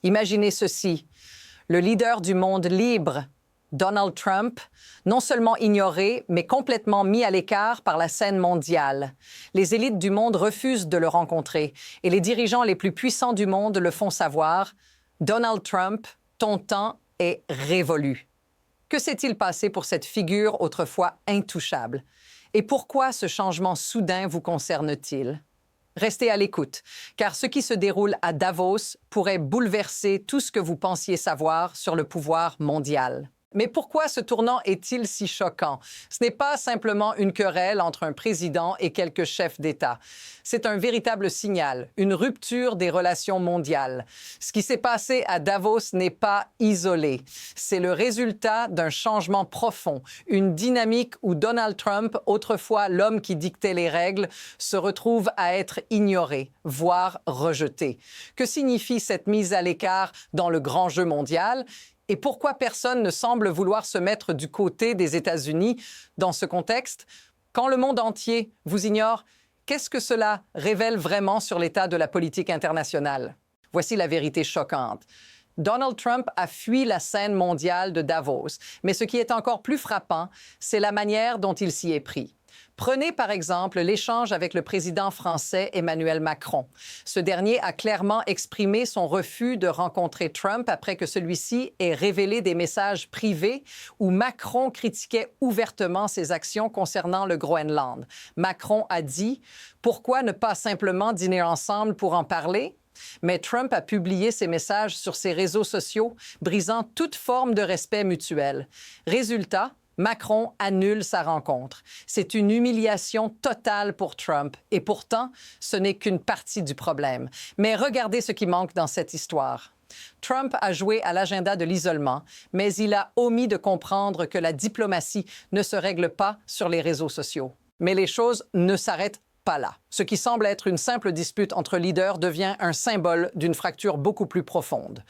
Imaginez ceci, le leader du monde libre, Donald Trump, non seulement ignoré, mais complètement mis à l'écart par la scène mondiale. Les élites du monde refusent de le rencontrer et les dirigeants les plus puissants du monde le font savoir. Donald Trump, ton temps est révolu. Que s'est-il passé pour cette figure autrefois intouchable? Et pourquoi ce changement soudain vous concerne-t-il? Restez à l'écoute, car ce qui se déroule à Davos pourrait bouleverser tout ce que vous pensiez savoir sur le pouvoir mondial. Mais pourquoi ce tournant est-il si choquant? Ce n'est pas simplement une querelle entre un président et quelques chefs d'État. C'est un véritable signal, une rupture des relations mondiales. Ce qui s'est passé à Davos n'est pas isolé. C'est le résultat d'un changement profond, une dynamique où Donald Trump, autrefois l'homme qui dictait les règles, se retrouve à être ignoré, voire rejeté. Que signifie cette mise à l'écart dans le grand jeu mondial? Et pourquoi personne ne semble vouloir se mettre du côté des États-Unis dans ce contexte? Quand le monde entier vous ignore, qu'est-ce que cela révèle vraiment sur l'état de la politique internationale? Voici la vérité choquante. Donald Trump a fui la scène mondiale de Davos, mais ce qui est encore plus frappant, c'est la manière dont il s'y est pris. Prenez par exemple l'échange avec le président français Emmanuel Macron. Ce dernier a clairement exprimé son refus de rencontrer Trump après que celui-ci ait révélé des messages privés où Macron critiquait ouvertement ses actions concernant le Groenland. Macron a dit « Pourquoi ne pas simplement dîner ensemble pour en parler ?» Mais Trump a publié ces messages sur ses réseaux sociaux, brisant toute forme de respect mutuel. Résultat, Macron annule sa rencontre. C'est une humiliation totale pour Trump. Et pourtant, ce n'est qu'une partie du problème. Mais regardez ce qui manque dans cette histoire. Trump a joué à l'agenda de l'isolement, mais il a omis de comprendre que la diplomatie ne se règle pas sur les réseaux sociaux. Mais les choses ne s'arrêtent pas là. Ce qui semble être une simple dispute entre leaders devient un symbole d'une fracture beaucoup plus profonde.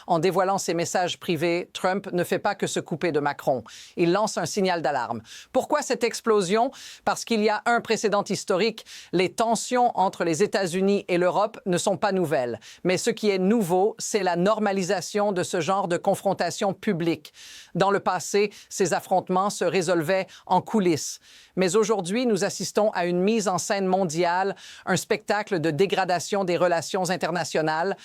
En dévoilant ses messages privés, Trump ne fait pas que se couper de Macron. Il lance un signal d'alarme. Pourquoi cette explosion? Parce qu'il y a un précédent historique. Les tensions entre les États-Unis et l'Europe ne sont pas nouvelles. Mais ce qui est nouveau, c'est la normalisation de ce genre de confrontation publique. Dans le passé, ces affrontements se résolvaient en coulisses. Mais aujourd'hui, nous assistons à une mise en scène mondiale, un spectacle de dégradation des relations internationales.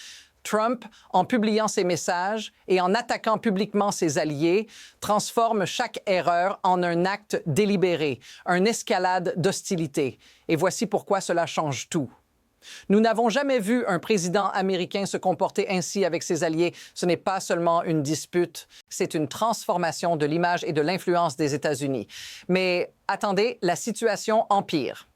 Trump, en publiant ses messages et en attaquant publiquement ses alliés, transforme chaque erreur en un acte délibéré, une escalade d'hostilité. Et voici pourquoi cela change tout. Nous n'avons jamais vu un président américain se comporter ainsi avec ses alliés. Ce n'est pas seulement une dispute, c'est une transformation de l'image et de l'influence des États-Unis. Mais attendez, la situation empire.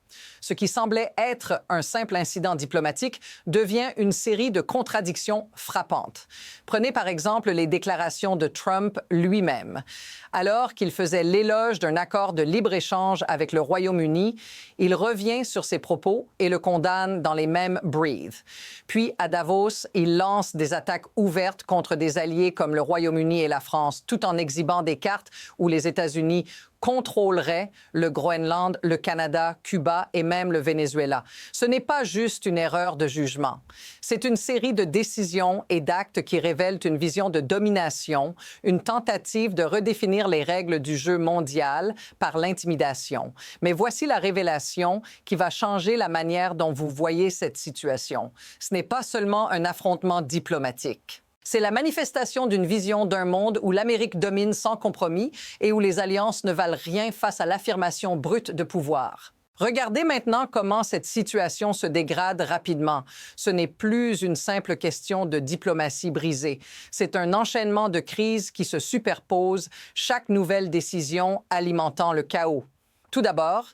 Ce qui semblait être un simple incident diplomatique devient une série de contradictions frappantes. Prenez par exemple les déclarations de Trump lui-même. Alors qu'il faisait l'éloge d'un accord de libre-échange avec le Royaume-Uni, il revient sur ses propos et le condamne dans les mêmes breaths. Puis, à Davos, il lance des attaques ouvertes contre des alliés comme le Royaume-Uni et la France, tout en exhibant des cartes où les États-Unis contrôlerait le Groenland, le Canada, Cuba et même le Venezuela. Ce n'est pas juste une erreur de jugement. C'est une série de décisions et d'actes qui révèlent une vision de domination, une tentative de redéfinir les règles du jeu mondial par l'intimidation. Mais voici la révélation qui va changer la manière dont vous voyez cette situation. Ce n'est pas seulement un affrontement diplomatique. C'est la manifestation d'une vision d'un monde où l'Amérique domine sans compromis et où les alliances ne valent rien face à l'affirmation brute de pouvoir. Regardez maintenant comment cette situation se dégrade rapidement. Ce n'est plus une simple question de diplomatie brisée. C'est un enchaînement de crises qui se superposent, chaque nouvelle décision alimentant le chaos. Tout d'abord,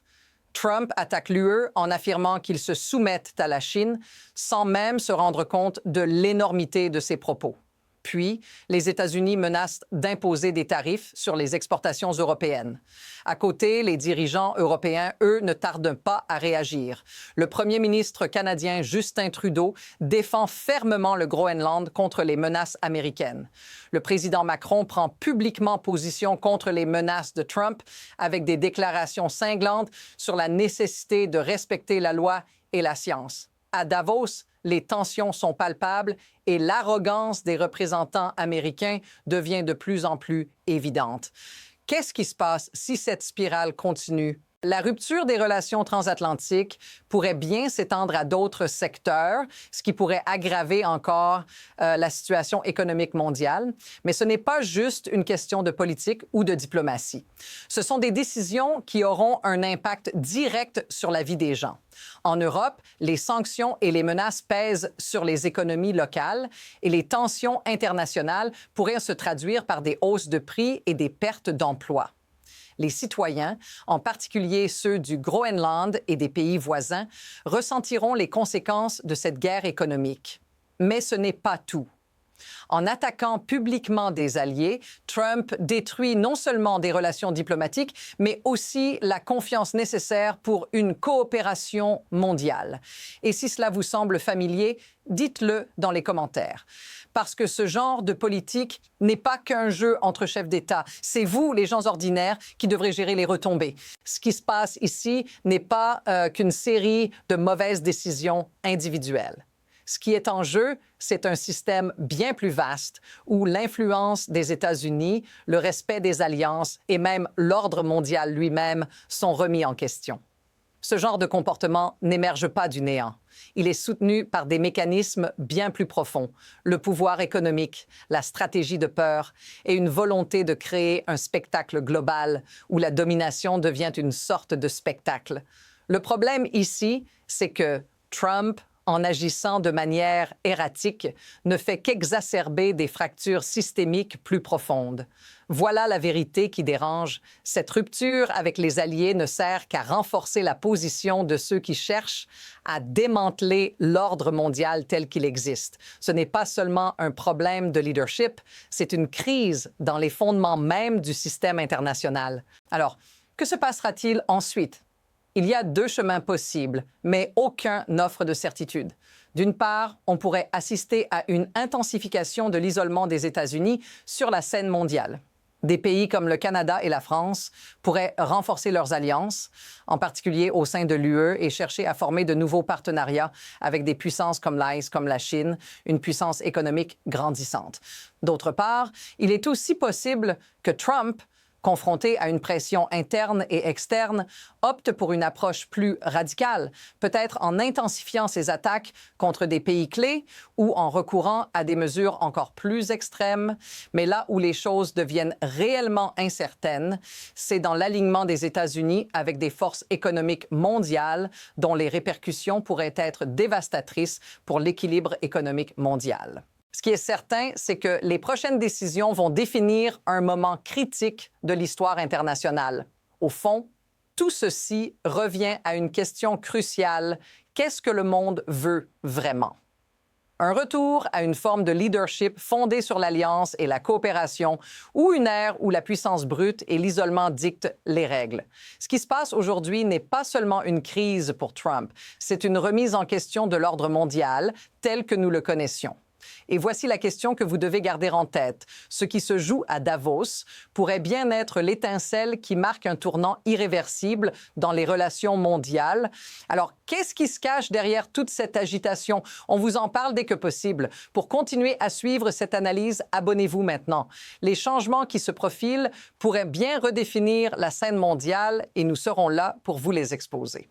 Trump attaque l'UE en affirmant qu'ils se soumettent à la Chine sans même se rendre compte de l'énormité de ses propos. Puis, les États-Unis menacent d'imposer des tarifs sur les exportations européennes. À côté, les dirigeants européens, eux, ne tardent pas à réagir. Le premier ministre canadien Justin Trudeau défend fermement le Groenland contre les menaces américaines. Le président Macron prend publiquement position contre les menaces de Trump avec des déclarations cinglantes sur la nécessité de respecter la loi et la science. À Davos, les tensions sont palpables et l'arrogance des représentants américains devient de plus en plus évidente. Qu'est-ce qui se passe si cette spirale continue? La rupture des relations transatlantiques pourrait bien s'étendre à d'autres secteurs, ce qui pourrait aggraver encore la situation économique mondiale. Mais ce n'est pas juste une question de politique ou de diplomatie. Ce sont des décisions qui auront un impact direct sur la vie des gens. En Europe, les sanctions et les menaces pèsent sur les économies locales et les tensions internationales pourraient se traduire par des hausses de prix et des pertes d'emplois. Les citoyens, en particulier ceux du Groenland et des pays voisins, ressentiront les conséquences de cette guerre économique. Mais ce n'est pas tout. En attaquant publiquement des alliés, Trump détruit non seulement des relations diplomatiques, mais aussi la confiance nécessaire pour une coopération mondiale. Et si cela vous semble familier, dites-le dans les commentaires. Parce que ce genre de politique n'est pas qu'un jeu entre chefs d'État. C'est vous, les gens ordinaires, qui devrez gérer les retombées. Ce qui se passe ici n'est pas qu'une série de mauvaises décisions individuelles. Ce qui est en jeu, c'est un système bien plus vaste où l'influence des États-Unis, le respect des alliances et même l'ordre mondial lui-même sont remis en question. Ce genre de comportement n'émerge pas du néant. Il est soutenu par des mécanismes bien plus profonds, le pouvoir économique, la stratégie de peur et une volonté de créer un spectacle global où la domination devient une sorte de spectacle. Le problème ici, c'est que Trump, en agissant de manière erratique, ne fait qu'exacerber des fractures systémiques plus profondes. Voilà la vérité qui dérange. Cette rupture avec les alliés ne sert qu'à renforcer la position de ceux qui cherchent à démanteler l'ordre mondial tel qu'il existe. Ce n'est pas seulement un problème de leadership, c'est une crise dans les fondements mêmes du système international. Alors, que se passera-t-il ensuite? Il y a deux chemins possibles, mais aucun n'offre de certitude. D'une part, on pourrait assister à une intensification de l'isolement des États-Unis sur la scène mondiale. Des pays comme le Canada et la France pourraient renforcer leurs alliances, en particulier au sein de l'UE, et chercher à former de nouveaux partenariats avec des puissances comme l'AIS, comme la Chine, une puissance économique grandissante. D'autre part, il est aussi possible que Trump, confronté à une pression interne et externe, opte pour une approche plus radicale, peut-être en intensifiant ses attaques contre des pays clés ou en recourant à des mesures encore plus extrêmes. Mais là où les choses deviennent réellement incertaines, c'est dans l'alignement des États-Unis avec des forces économiques mondiales dont les répercussions pourraient être dévastatrices pour l'équilibre économique mondial. Ce qui est certain, c'est que les prochaines décisions vont définir un moment critique de l'histoire internationale. Au fond, tout ceci revient à une question cruciale. Qu'est-ce que le monde veut vraiment? Un retour à une forme de leadership fondée sur l'alliance et la coopération ou une ère où la puissance brute et l'isolement dictent les règles. Ce qui se passe aujourd'hui n'est pas seulement une crise pour Trump, c'est une remise en question de l'ordre mondial tel que nous le connaissions. Et voici la question que vous devez garder en tête. Ce qui se joue à Davos pourrait bien être l'étincelle qui marque un tournant irréversible dans les relations mondiales. Alors, qu'est-ce qui se cache derrière toute cette agitation? On vous en parle dès que possible. Pour continuer à suivre cette analyse, abonnez-vous maintenant. Les changements qui se profilent pourraient bien redéfinir la scène mondiale et nous serons là pour vous les exposer.